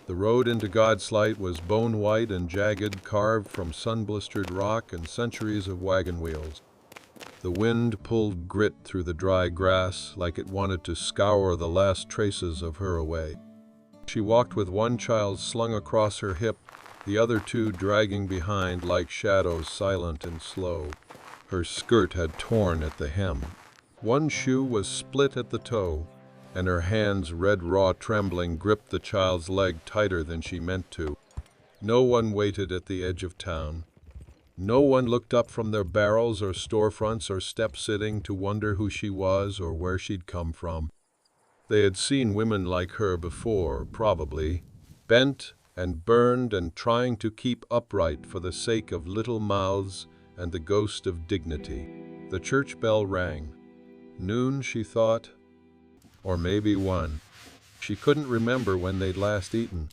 The road into God's light was bone-white and jagged, carved from sun-blistered rock and centuries of wagon wheels. The wind pulled grit through the dry grass like it wanted to scour the last traces of her away. She walked with one child slung across her hip, the other two dragging behind like shadows, silent and slow. Her skirt had torn at the hem. One shoe was split at the toe, and her hands, red raw trembling, gripped the child's leg tighter than she meant to. No one waited at the edge of town. No one looked up from their barrels or storefronts or step-sitting to wonder who she was or where she'd come from. They had seen women like her before, probably, bent and burned and trying to keep upright for the sake of little mouths and the ghost of dignity. The church bell rang. Noon, she thought, or maybe 1. She couldn't remember when they'd last eaten.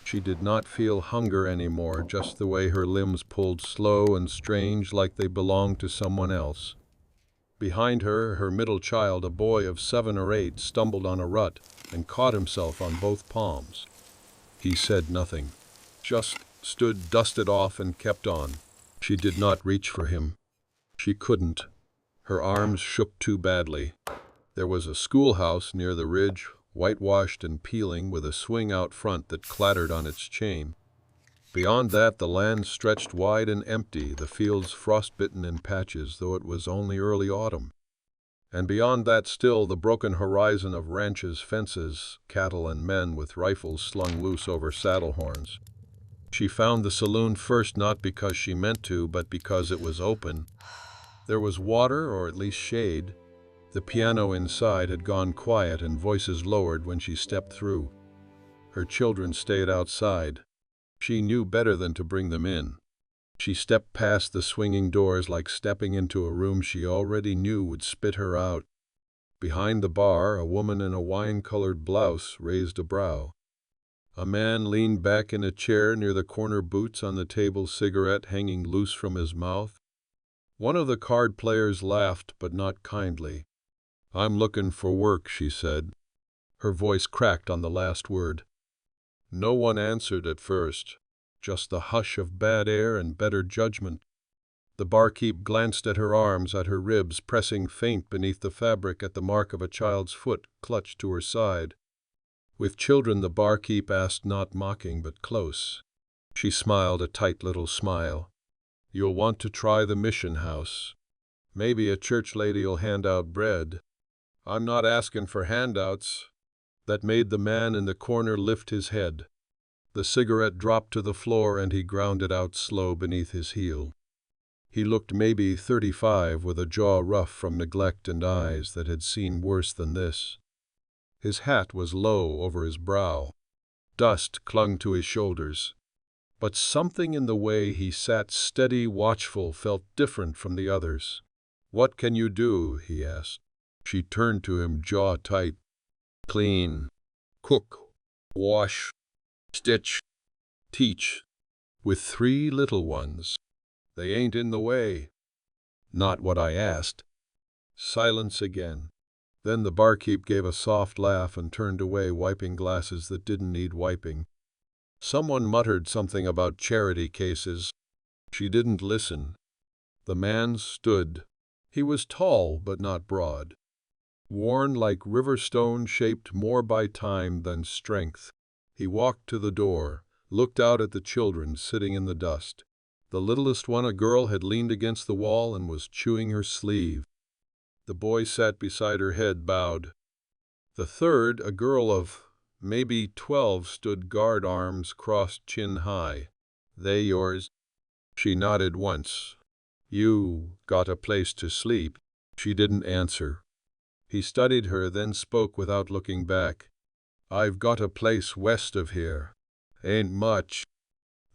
She did not feel hunger anymore, just the way her limbs pulled slow and strange like they belonged to someone else. Behind her, her middle child, a boy of 7 or 8, stumbled on a rut and caught himself on both palms. He said nothing, just stood, dusted off, and kept on. She did not reach for him. She couldn't. Her arms shook too badly. There was a schoolhouse near the ridge, whitewashed and peeling, with a swing out front that clattered on its chain. Beyond that, the land stretched wide and empty, the fields frostbitten in patches, though it was only early autumn. And beyond that still, the broken horizon of ranches, fences, cattle, and men with rifles slung loose over saddle horns. She found the saloon first, not because she meant to, but because it was open. There was water, or at least shade. The piano inside had gone quiet and voices lowered when she stepped through. Her children stayed outside. She knew better than to bring them in. She stepped past the swinging doors like stepping into a room she already knew would spit her out. Behind the bar, a woman in a wine-colored blouse raised a brow. A man leaned back in a chair near the corner boots on the table, cigarette hanging loose from his mouth. One of the card players laughed, but not kindly. "I'm looking for work," she said. Her voice cracked on the last word. No one answered at first, just the hush of bad air and better judgment. The barkeep glanced at her arms, at her ribs pressing faint beneath the fabric, at the mark of a child's foot clutched to her side. With children, the barkeep asked, not mocking but close. She smiled a tight little smile. "You'll want to try the mission house. Maybe a church lady'll hand out bread." "I'm not asking for handouts." That made the man in the corner lift his head. The cigarette dropped to the floor and he ground it out slow beneath his heel. He looked maybe 35, with a jaw rough from neglect and eyes that had seen worse than this. His hat was low over his brow. Dust clung to his shoulders. But something in the way he sat, steady, watchful, felt different from the others. "What can you do?" he asked. She turned to him, jaw tight. "Clean, cook, wash, stitch, teach. With 3 little ones. They ain't in the way." "Not what I asked." Silence again. Then the barkeep gave a soft laugh and turned away, wiping glasses that didn't need wiping. Someone muttered something about charity cases. She didn't listen. The man stood. He was tall but not broad. Worn like river stone, shaped more by time than strength. He walked to the door, looked out at the children sitting in the dust. The littlest one, a girl, had leaned against the wall and was chewing her sleeve. The boy sat beside her, head bowed. The third, a girl of maybe 12, stood guard, arms crossed, chin high. "They yours?" She nodded once. "You got a place to sleep?" She didn't answer. He studied her, then spoke without looking back. "I've got a place west of here. Ain't much.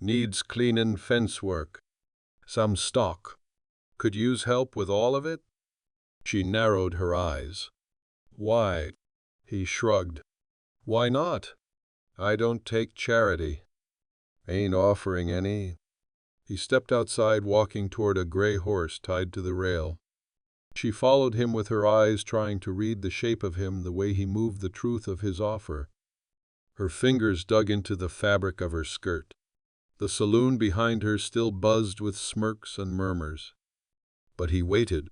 Needs cleanin', fence work. Some stock. Could use help with all of it?" She narrowed her eyes. "Why?" He shrugged. "Why not? I don't take charity. Ain't offering any." He stepped outside, walking toward a gray horse tied to the rail. She followed him with her eyes, trying to read the shape of him, the way he moved, the truth of his offer. Her fingers dug into the fabric of her skirt. The saloon behind her still buzzed with smirks and murmurs. But he waited,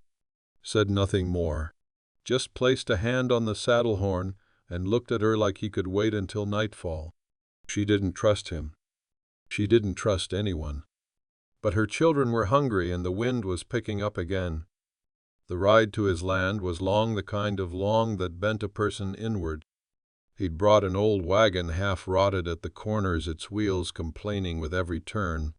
said nothing more, just placed a hand on the saddle horn and looked at her like he could wait until nightfall. She didn't trust him. She didn't trust anyone. But her children were hungry and the wind was picking up again. The ride to his land was long, the kind of long that bent a person inward. He'd brought an old wagon half rotted at the corners, its wheels complaining with every turn.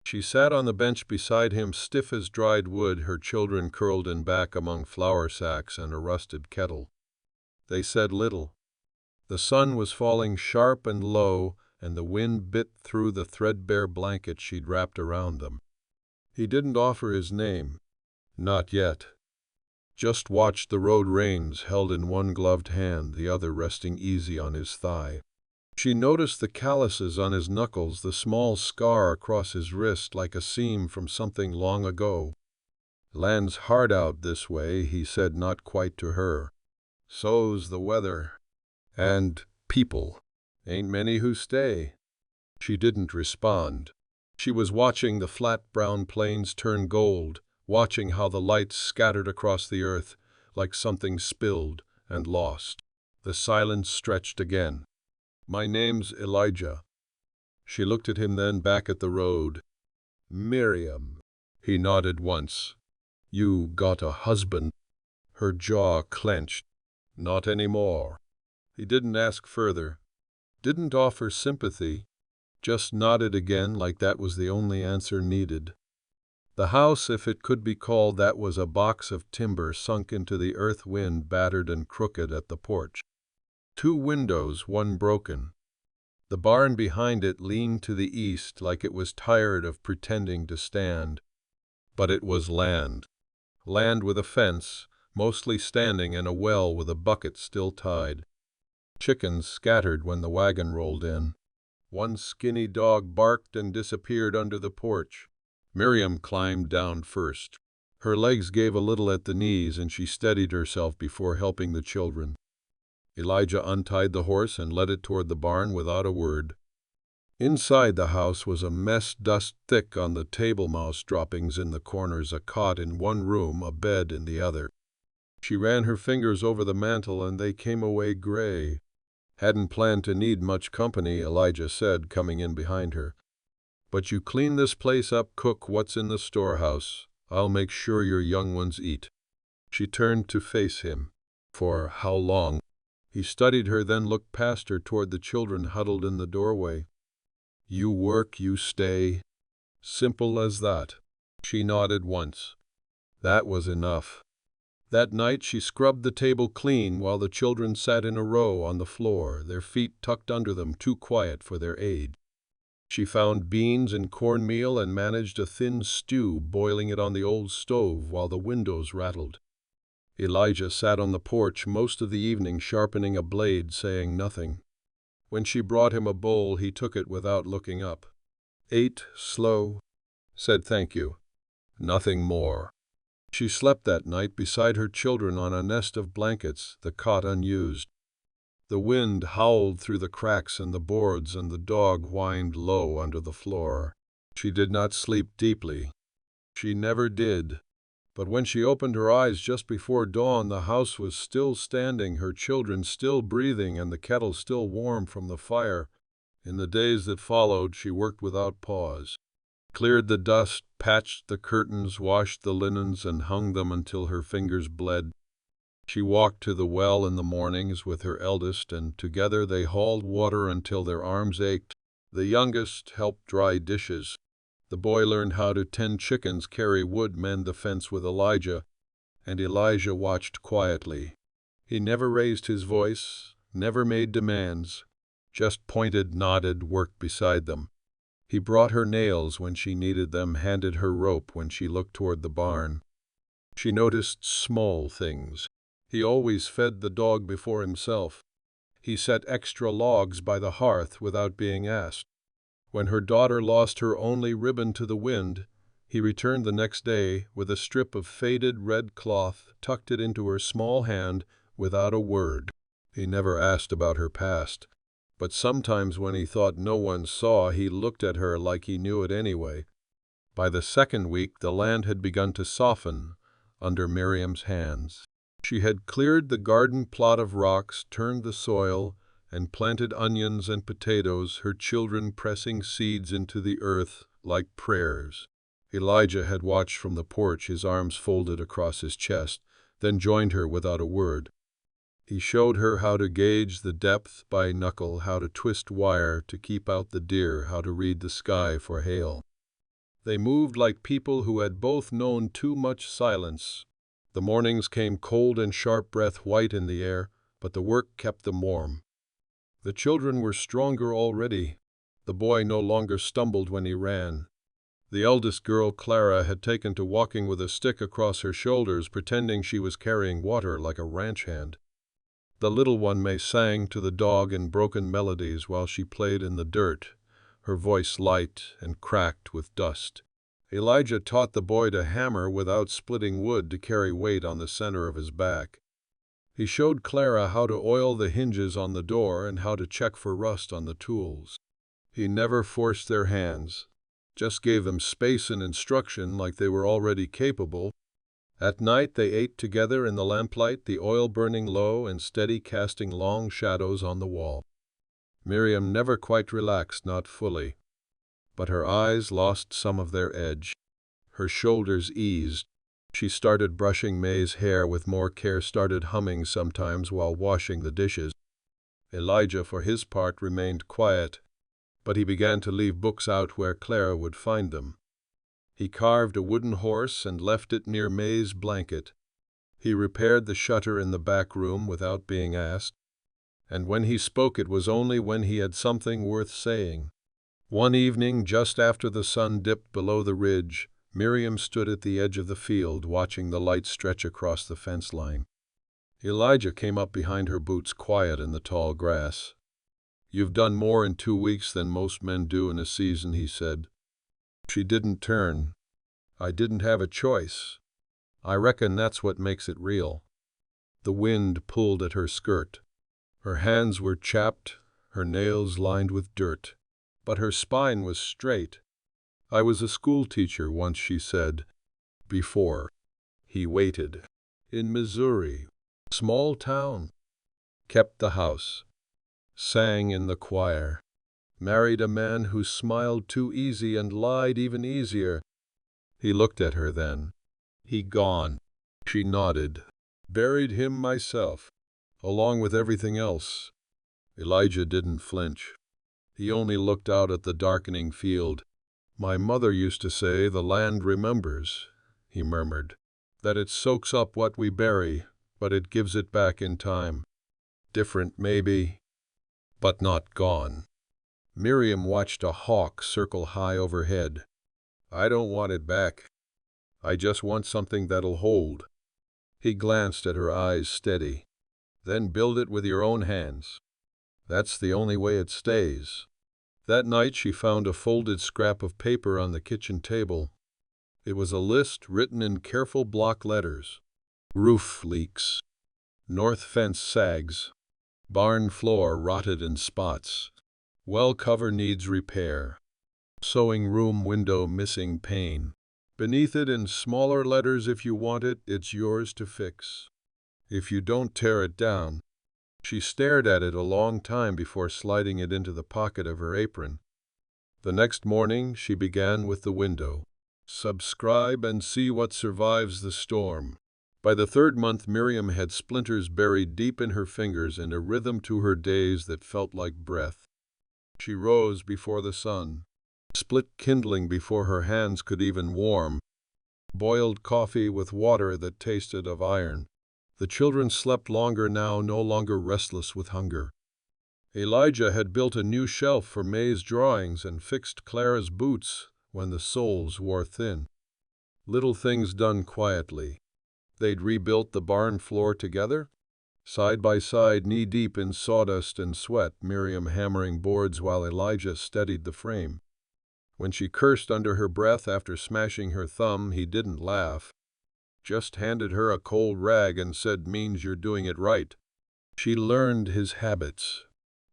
She sat on the bench beside him, stiff as dried wood, her children curled in back among flour sacks and a rusted kettle. They said little. The sun was falling sharp and low, and the wind bit through the threadbare blanket she'd wrapped around them. He didn't offer his name. Not yet. Just watched the road reins held in one gloved hand, the other resting easy on his thigh. She noticed the calluses on his knuckles, the small scar across his wrist like a seam from something long ago. "Land's hard out this way," he said, not quite to her. "So's the weather. And people. Ain't many who stay." She didn't respond. She was watching the flat brown plains turn gold, watching how the lights scattered across the earth like something spilled and lost. The silence stretched again. "My name's Elijah." She looked at him, then back at the road. "Miriam." He nodded once. "You got a husband?" Her jaw clenched. "Not anymore." He didn't ask further, didn't offer sympathy, just nodded again like that was the only answer needed. The house, if it could be called that, was a box of timber sunk into the earth, wind battered and crooked at the porch. 2 windows, one broken. The barn behind it leaned to the east like it was tired of pretending to stand. But it was land. Land with a fence, mostly standing, and a well with a bucket still tied. Chickens scattered when the wagon rolled in. One skinny dog barked and disappeared under the porch. Miriam climbed down first. Her legs gave a little at the knees and she steadied herself before helping the children. Elijah untied the horse and led it toward the barn without a word. Inside the house was a mess, dust thick on the table, mouse droppings in the corners, a cot in one room, a bed in the other. She ran her fingers over the mantel and they came away gray. "Hadn't planned to need much company," Elijah said, coming in behind her. "But you clean this place up, cook what's in the storehouse. I'll make sure your young ones eat." She turned to face him. "For how long?" He studied her, then looked past her toward the children huddled in the doorway. "You work, you stay. Simple as that." She nodded once. That was enough. That night she scrubbed the table clean while the children sat in a row on the floor, their feet tucked under them, too quiet for their age. She found beans and cornmeal and managed a thin stew, boiling it on the old stove while the windows rattled. Elijah sat on the porch most of the evening, sharpening a blade, saying nothing. When she brought him a bowl, he took it without looking up. Ate slow, said thank you. Nothing more. She slept that night beside her children on a nest of blankets, the cot unused. The wind howled through the cracks in the boards and the dog whined low under the floor. She did not sleep deeply. She never did. But when she opened her eyes just before dawn, the house was still standing, her children still breathing, and the kettle still warm from the fire. In the days that followed, she worked without pause. Cleared the dust, patched the curtains, washed the linens, and hung them until her fingers bled. She walked to the well in the mornings with her eldest, and together they hauled water until their arms ached. The youngest helped dry dishes. The boy learned how to tend chickens, carry wood, mend the fence with Elijah, and Elijah watched quietly. He never raised his voice, never made demands, just pointed, nodded, worked beside them. He brought her nails when she needed them, handed her rope when she looked toward the barn. She noticed small things. He always fed the dog before himself. He set extra logs by the hearth without being asked. When her daughter lost her only ribbon to the wind, he returned the next day with a strip of faded red cloth, tucked it into her small hand without a word. He never asked about her past. But sometimes when he thought no one saw, he looked at her like he knew it anyway. By the second week, the land had begun to soften under Miriam's hands. She had cleared the garden plot of rocks, turned the soil, and planted onions and potatoes, her children pressing seeds into the earth like prayers. Elijah had watched from the porch, his arms folded across his chest, then joined her without a word. He showed her how to gauge the depth by knuckle, how to twist wire to keep out the deer, how to read the sky for hail. They moved like people who had both known too much silence. The mornings came cold and sharp breath white in the air, but the work kept them warm. The children were stronger already. The boy no longer stumbled when he ran. The eldest girl, Clara, had taken to walking with a stick across her shoulders, pretending she was carrying water like a ranch hand. The little one May sang to the dog in broken melodies while she played in the dirt, her voice light and cracked with dust. Elijah taught the boy to hammer without splitting wood, to carry weight on the center of his back. He showed Clara how to oil the hinges on the door and how to check for rust on the tools. He never forced their hands, just gave them space and instruction like they were already capable. At night they ate together in the lamplight, the oil burning low and steady, casting long shadows on the wall. Miriam never quite relaxed, not fully, but her eyes lost some of their edge. Her shoulders eased. She started brushing May's hair with more care, started humming sometimes while washing the dishes. Elijah, for his part, remained quiet, but he began to leave books out where Clara would find them. He carved a wooden horse and left it near May's blanket. He repaired the shutter in the back room without being asked, and when he spoke it was only when he had something worth saying. One evening, just after the sun dipped below the ridge, Miriam stood at the edge of the field, watching the light stretch across the fence line. Elijah came up behind her, boots quiet in the tall grass. "You've done more in 2 weeks than most men do in a season," he said. She didn't turn. "I didn't have a choice. I reckon that's what makes it real." The wind pulled at her skirt. Her hands were chapped, her nails lined with dirt, but her spine was straight. "I was a school teacher once," she said. "Before." He waited. "In Missouri. Small town. Kept the house. Sang in the choir. Married a man who smiled too easy and lied even easier." He looked at her then. "He gone." She nodded. "Buried him myself, along with everything else." Elijah didn't flinch. He only looked out at the darkening field. "My mother used to say the land remembers," he murmured, "that it soaks up what we bury, but it gives it back in time. Different, maybe, but not gone." Miriam watched a hawk circle high overhead. "I don't want it back. I just want something that'll hold." He glanced at her, eyes steady. "Then build it with your own hands. That's the only way it stays." That night she found a folded scrap of paper on the kitchen table. It was a list written in careful block letters. Roof leaks. North fence sags. Barn floor rotted in spots. Well cover needs repair. Sewing room window missing pane. Beneath it in smaller letters, "If you want it, it's yours to fix. If you don't, tear it down." She stared at it a long time before sliding it into the pocket of her apron. The next morning she began with the window. "Subscribe and see what survives the storm." By the third month Miriam had splinters buried deep in her fingers and a rhythm to her days that felt like breath. She rose before the sun, split kindling before her hands could even warm, boiled coffee with water that tasted of iron. The children slept longer now, no longer restless with hunger. Elijah had built a new shelf for May's drawings and fixed Clara's boots when the soles wore thin. Little things done quietly. They'd rebuilt the barn floor together, side by side, knee-deep in sawdust and sweat, Miriam hammering boards while Elijah steadied the frame. When she cursed under her breath after smashing her thumb, he didn't laugh. Just handed her a cold rag and said, "Means you're doing it right." She learned his habits.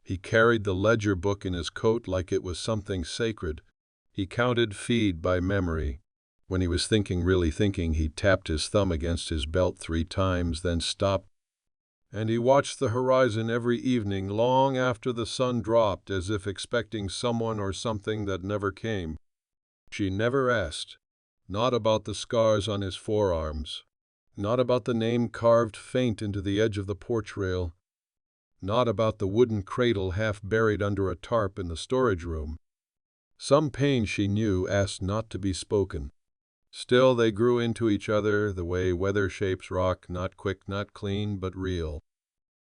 He carried the ledger book in his coat like it was something sacred. He counted feet by memory. When he was thinking, really thinking, he tapped his thumb against his belt 3 times, then stopped. And he watched the horizon every evening long after the sun dropped, as if expecting someone or something that never came. She never asked. Not about the scars on his forearms. Not about the name carved faint into the edge of the porch rail. Not about the wooden cradle half buried under a tarp in the storage room. Some pain, she knew, asked not to be spoken. Still they grew into each other the way weather shapes rock, not quick, not clean, but real.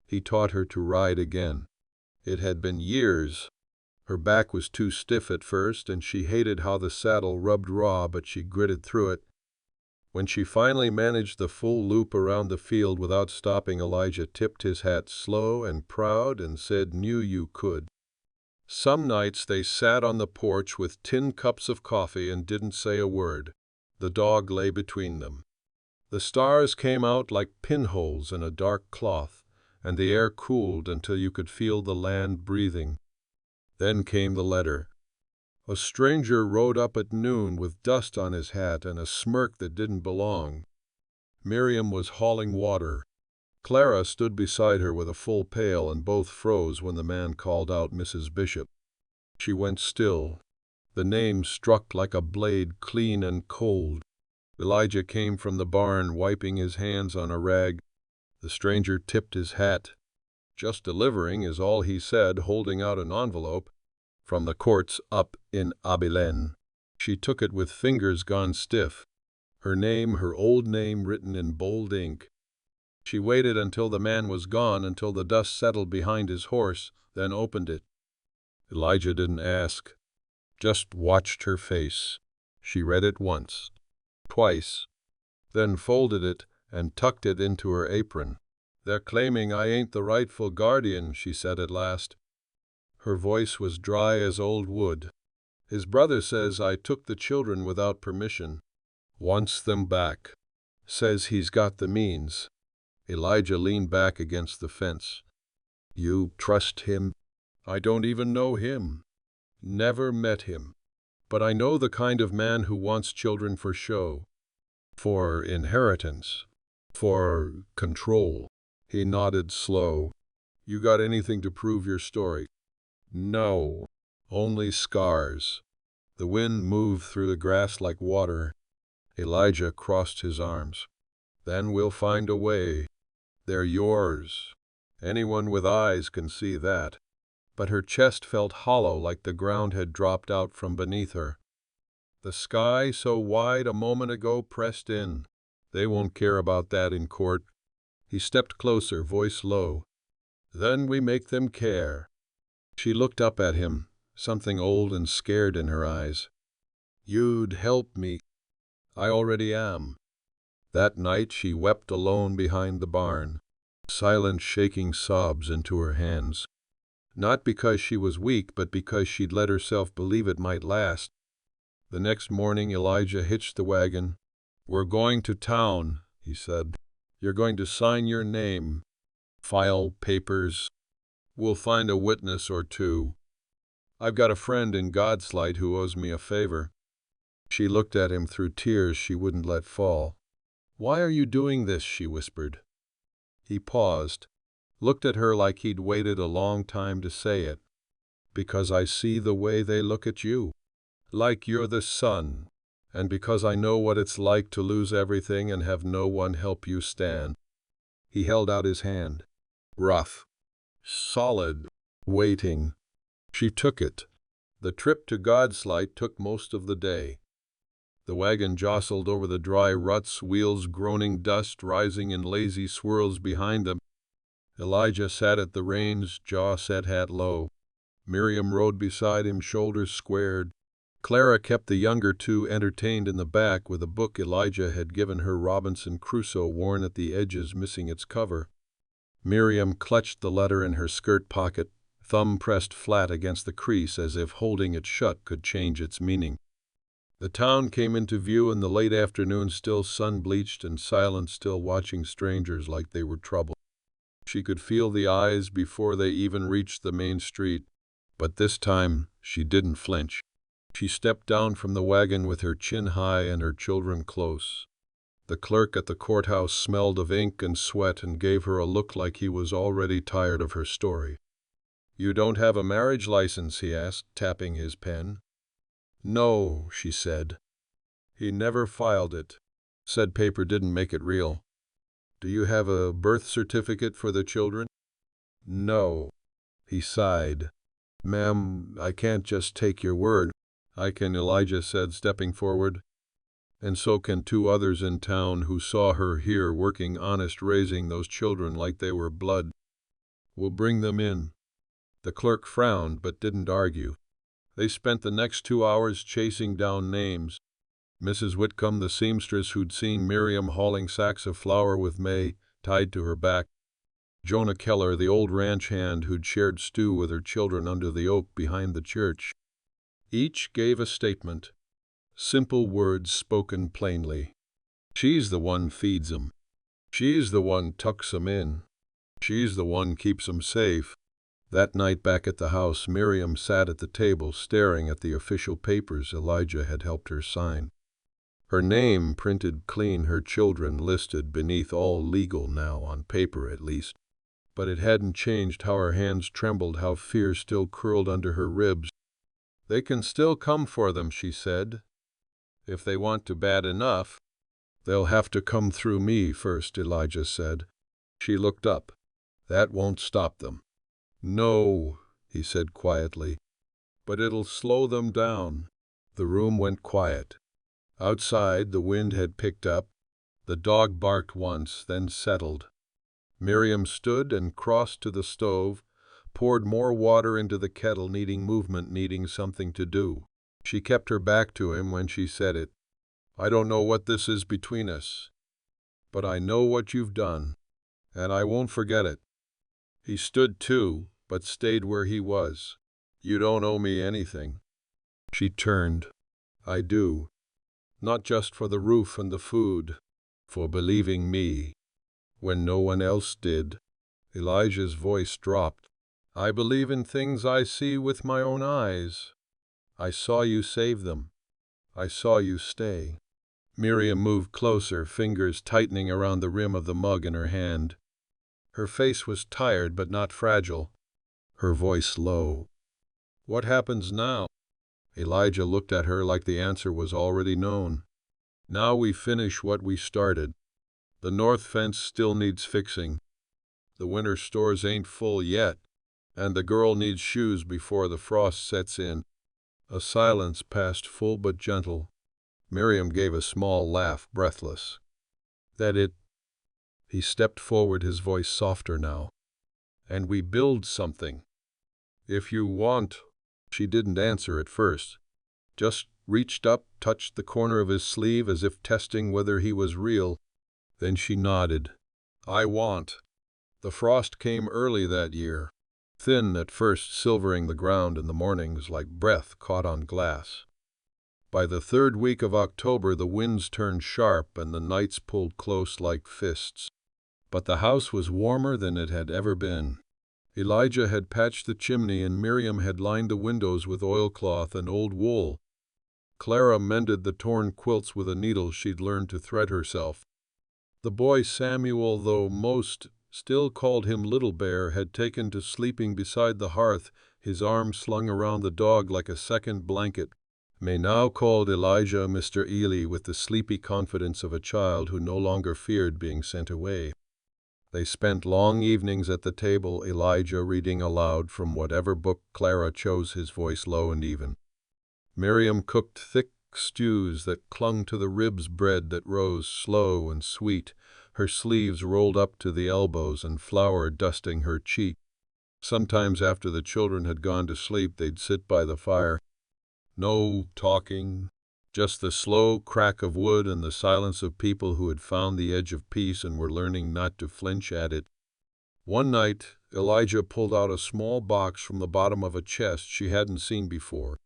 He taught her to ride again. It had been years. Her back was too stiff at first, and she hated how the saddle rubbed raw, but she gritted through it. When she finally managed the full loop around the field without stopping, Elijah tipped his hat slow and proud and said, "Knew you could." Some nights they sat on the porch with tin cups of coffee and didn't say a word. The dog lay between them. The stars came out like pinholes in a dark cloth, and the air cooled until you could feel the land breathing. Then came the letter. A stranger rode up at noon with dust on his hat and a smirk that didn't belong. Miriam was hauling water. Clara stood beside her with a full pail, and both froze when the man called out Mrs. Bishop. She went still. The name struck like a blade, clean and cold. Elijah came from the barn, wiping his hands on a rag. The stranger tipped his hat. "Just delivering," is all he said, holding out an envelope. "From the courts up in Abilene." She took it with fingers gone stiff. Her name, her old name, written in bold ink. She waited until the man was gone, until the dust settled behind his horse, then opened it. Elijah didn't ask. Just watched her face. She read it once, twice, then folded it and tucked it into her apron. "They're claiming I ain't the rightful guardian," she said at last. Her voice was dry as old wood. "His brother says I took the children without permission. Wants them back. Says he's got the means." Elijah leaned back against the fence. "You trust him?" "I don't even know him. Never met him. But I know the kind of man who wants children for show. For inheritance. For control." He nodded slow. "You got anything to prove your story?" "No. Only scars." The wind moved through the grass like water. Elijah crossed his arms. "Then we'll find a way. They're yours. Anyone with eyes can see that." But her chest felt hollow, like the ground had dropped out from beneath her. The sky, so wide a moment ago, pressed in. "They won't care about that in court." He stepped closer, voice low. "Then we make them care." She looked up at him, something old and scared in her eyes. "You'd help me." "I already am." That night she wept alone behind the barn, silent, shaking sobs into her hands. Not because she was weak, but because she'd let herself believe it might last. The next morning Elijah hitched the wagon. "We're going to town," he said. "You're going to sign your name. File papers. We'll find a witness or two. I've got a friend in God's light who owes me a favor." She looked at him through tears she wouldn't let fall. "Why are you doing this?" she whispered. He paused, looked at her like he'd waited a long time to say it. "Because I see the way they look at you. Like you're the sun. And because I know what it's like to lose everything and have no one help you stand." He held out his hand. Rough. Solid. Waiting. She took it. The trip to God's light took most of the day. The wagon jostled over the dry ruts, wheels groaning, dust rising in lazy swirls behind them. Elijah sat at the reins, jaw set, hat low. Miriam rode beside him, shoulders squared. Clara kept the younger two entertained in the back with a book Elijah had given her, Robinson Crusoe, worn at the edges, missing its cover. Miriam clutched the letter in her skirt pocket, thumb pressed flat against the crease as if holding it shut could change its meaning. The town came into view in the late afternoon, still sun-bleached and silent, still watching strangers like they were trouble. She could feel the eyes before they even reached the main street, but this time she didn't flinch. She stepped down from the wagon with her chin high and her children close. The clerk at the courthouse smelled of ink and sweat and gave her a look like he was already tired of her story. "You don't have a marriage license?" he asked, tapping his pen. "No," she said. "He never filed it. Said paper didn't make it real." "Do you have a birth certificate for the children?" "No." He sighed. "Ma'am, I can't just take your word." "I can," Elijah said, stepping forward. "And so can two others in town who saw her here working honest, raising those children like they were blood. We'll bring them in." The clerk frowned but didn't argue. They spent the next 2 hours chasing down names. Mrs. Whitcomb, the seamstress who'd seen Miriam hauling sacks of flour with May tied to her back. Jonah Keller, the old ranch hand who'd shared stew with her children under the oak behind the church. Each gave a statement. Simple words spoken plainly. She's the one feeds 'em. She's the one tucks 'em in. She's the one keeps 'em safe. That night back at the house, Miriam sat at the table staring at the official papers Elijah had helped her sign. Her name printed clean, her children listed beneath, all legal now, on paper at least. But it hadn't changed how her hands trembled, how fear still curled under her ribs. "They can still come for them," she said. "If they want to bad enough." "They'll have to come through me first," Elijah said. She looked up. "That won't stop them." "No," he said quietly, "but it'll slow them down." The room went quiet. Outside, the wind had picked up. The dog barked once, then settled. Miriam stood and crossed to the stove, poured more water into the kettle, needing movement, needing something to do. She kept her back to him when she said it. "I don't know what this is between us, but I know what you've done, and I won't forget it." He stood too, but stayed where he was. "You don't owe me anything." She turned. "I do. Not just for the roof and the food, for believing me when no one else did." Elijah's voice dropped. "I believe in things I see with my own eyes. I saw you save them. I saw you stay." Miriam moved closer, fingers tightening around the rim of the mug in her hand. Her face was tired but not fragile, her voice low. "What happens now?" Elijah looked at her like the answer was already known. "Now we finish what we started. The north fence still needs fixing. The winter stores ain't full yet, and the girl needs shoes before the frost sets in." A silence passed, full but gentle. Miriam gave a small laugh, breathless. "That it?" He stepped forward, his voice softer now. "And we build something. If you want." She didn't answer at first, just reached up, touched the corner of his sleeve as if testing whether he was real. Then she nodded. "I want." The frost came early that year, thin at first, silvering the ground in the mornings like breath caught on glass. By the third week of October, the winds turned sharp and the nights pulled close like fists. But the house was warmer than it had ever been. Elijah had patched the chimney and Miriam had lined the windows with oilcloth and old wool. Clara mended the torn quilts with a needle she'd learned to thread herself. The boy Samuel, though most still called him Little Bear, had taken to sleeping beside the hearth, his arm slung around the dog like a second blanket. May now called Elijah Mr. Ely with the sleepy confidence of a child who no longer feared being sent away. They spent long evenings at the table, Elijah reading aloud from whatever book Clara chose, his voice low and even. Miriam cooked thick stews that clung to the ribs, bread that rose slow and sweet, her sleeves rolled up to the elbows and flour dusting her cheek. Sometimes after the children had gone to sleep, they'd sit by the fire. No talking, just the slow crack of wood and the silence of people who had found the edge of peace and were learning not to flinch at it. One night, Elijah pulled out a small box from the bottom of a chest she hadn't seen before.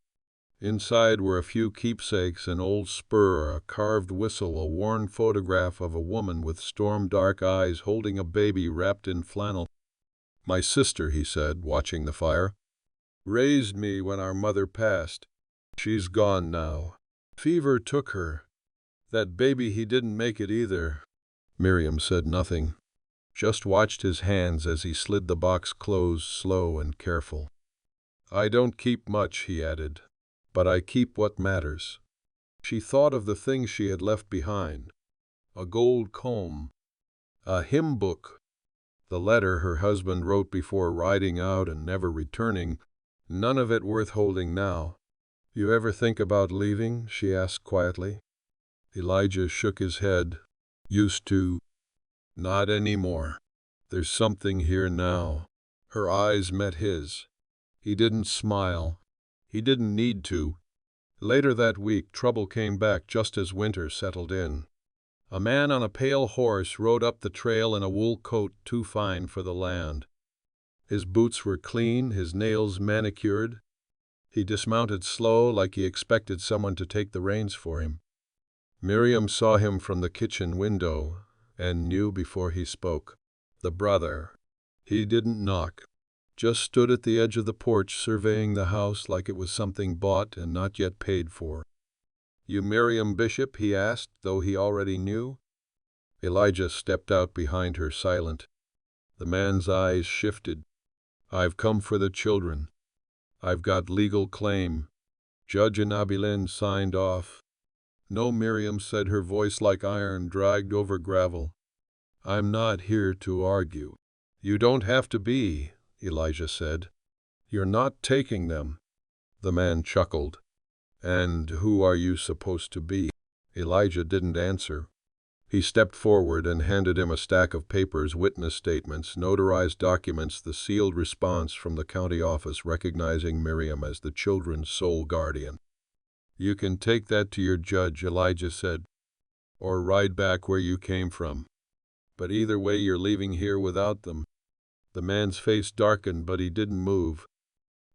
Inside were a few keepsakes, an old spur, a carved whistle, a worn photograph of a woman with storm-dark eyes holding a baby wrapped in flannel. "My sister," he said, watching the fire, "raised me when our mother passed. She's gone now. Fever took her. That baby, he didn't make it either." Miriam said nothing, just watched his hands as he slid the box closed, slow and careful. "I don't keep much," he added, "but I keep what matters." She thought of the things she had left behind: a gold comb, a hymn book, the letter her husband wrote before riding out and never returning, none of it worth holding now. "You ever think about leaving?" she asked quietly. Elijah shook his head. "Used to. Not anymore. There's something here now." Her eyes met his. He didn't smile. He didn't need to. Later that week, trouble came back just as winter settled in. A man on a pale horse rode up the trail in a wool coat too fine for the land. His boots were clean, his nails manicured. He dismounted slow, like he expected someone to take the reins for him. Miriam saw him from the kitchen window and knew before he spoke. The brother. He didn't knock, just stood at the edge of the porch surveying the house like it was something bought and not yet paid for. "You Miriam Bishop?" he asked, though he already knew. Elijah stepped out behind her, silent. The man's eyes shifted. "I've come for the children. I've got legal claim. Judge Anabilin signed off." "No," Miriam said, her voice like iron dragged over gravel. "I'm not here to argue." "You don't have to be," Elijah said. "You're not taking them." The man chuckled. "And who are you supposed to be?" Elijah didn't answer. He stepped forward and handed him a stack of papers, witness statements, notarized documents, the sealed response from the county office recognizing Miriam as the children's sole guardian. "You can take that to your judge," Elijah said, "or ride back where you came from. But either way, you're leaving here without them." The man's face darkened, but he didn't move.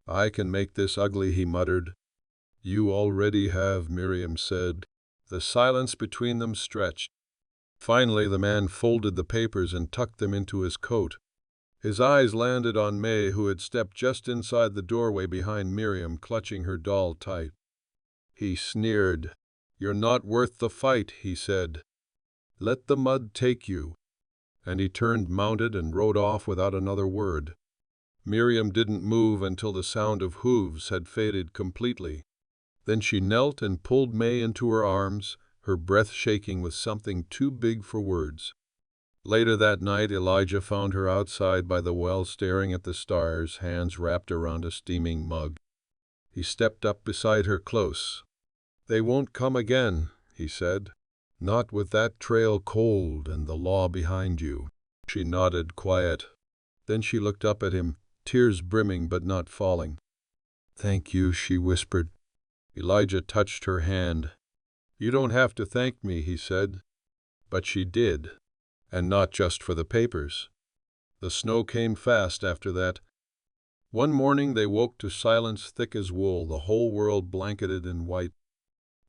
"I can make this ugly," he muttered. "You already have," Miriam said. The silence between them stretched. Finally, the man folded the papers and tucked them into his coat. His eyes landed on May, who had stepped just inside the doorway behind Miriam, clutching her doll tight. He sneered. "You're not worth the fight," he said. "Let the mud take you." And he turned, mounted, and rode off without another word. Miriam didn't move until the sound of hooves had faded completely. Then she knelt and pulled May into her arms, her breath shaking with something too big for words. Later that night, Elijah found her outside by the well, staring at the stars, hands wrapped around a steaming mug. He stepped up beside her close. "They won't come again," he said. "Not with that trail cold and the law behind you." She nodded, quiet. Then she looked up at him, tears brimming but not falling. "Thank you," she whispered. Elijah touched her hand. "You don't have to thank me," he said. But she did. And not just for the papers. The snow came fast after that. One morning they woke to silence thick as wool, the whole world blanketed in white.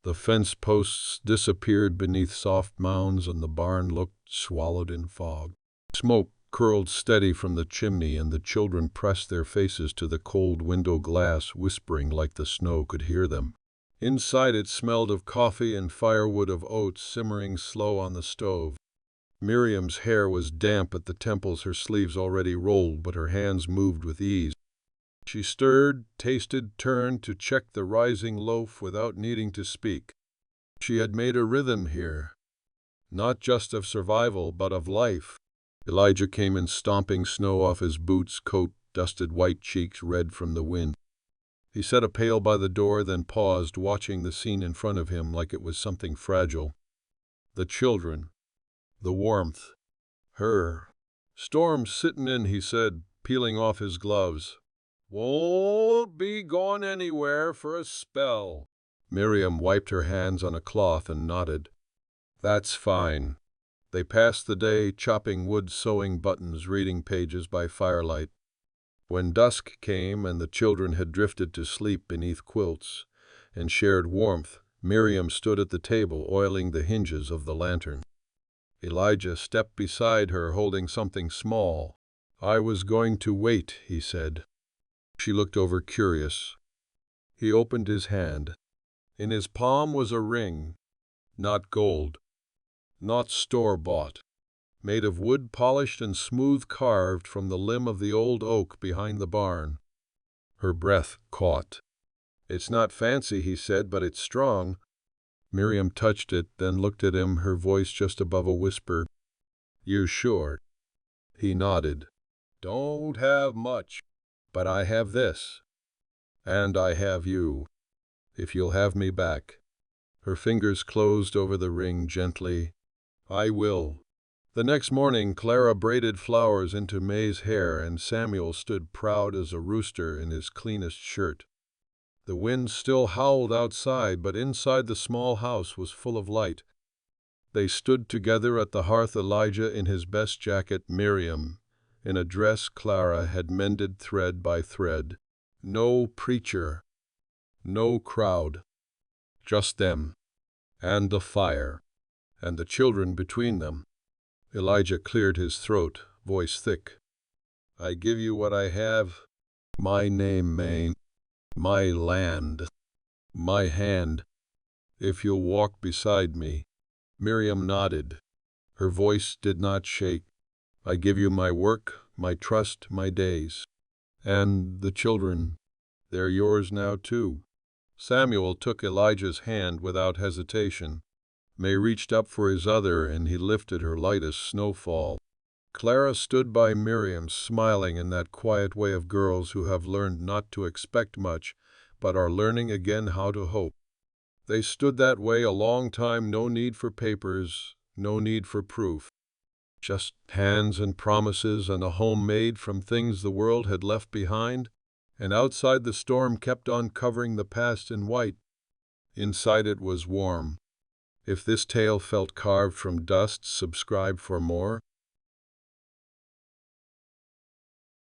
The fence posts disappeared beneath soft mounds, and the barn looked swallowed in fog. Smoke curled steady from the chimney, and the children pressed their faces to the cold window glass, whispering like the snow could hear them. Inside, it smelled of coffee and firewood, of oats simmering slow on the stove. Miriam's hair was damp at the temples, her sleeves already rolled, but her hands moved with ease. She stirred, tasted, turned to check the rising loaf without needing to speak. She had made a rhythm here, not just of survival, but of life. Elijah came in, stomping snow off his boots, coat dusted, white cheeks red from the wind. He set a pail by the door, then paused, watching the scene in front of him like it was something fragile. The children, the warmth, her. "Storm's sittin' in," he said, peeling off his gloves. "Won't be going anywhere for a spell." Miriam wiped her hands on a cloth and nodded. "That's fine." They passed the day chopping wood, sewing buttons, reading pages by firelight. When dusk came and the children had drifted to sleep beneath quilts and shared warmth, Miriam stood at the table, oiling the hinges of the lantern. Elijah stepped beside her, holding something small, "I was going to wait," he said. She looked over curious. He opened his hand. In his palm was a ring, not gold, not store-bought, made of wood polished and smooth carved from the limb of the old oak behind the barn. Her breath caught. "It's not fancy," he said, "but it's strong." Miriam touched it, then looked at him, her voice just above a whisper. "You sure?" He nodded. "Don't have much, but I have this. And I have you, if you'll have me back." Her fingers closed over the ring gently. "I will." The next morning Clara braided flowers into May's hair, and Samuel stood proud as a rooster in his cleanest shirt. The wind still howled outside, but inside the small house was full of light. They stood together at the hearth, Elijah in his best jacket, Miriam in a dress Clara had mended thread by thread. No preacher, no crowd, just them, and the fire, and the children between them. Elijah cleared his throat, voice thick. "I give you what I have, my name, May, my land, my hand, if you'll walk beside me." Miriam nodded. Her voice did not shake. "I give you my work, my trust, my days. And the children, they're yours now too." Samuel took Elijah's hand without hesitation. May reached up for his other, and he lifted her light as snowfall. Clara stood by Miriam, smiling in that quiet way of girls who have learned not to expect much, but are learning again how to hope. They stood that way a long time, no need for papers, no need for proof. Just hands and promises and a home made from things the world had left behind, and outside the storm kept on covering the past in white. Inside it was warm. If this tale felt carved from dust, subscribe for more.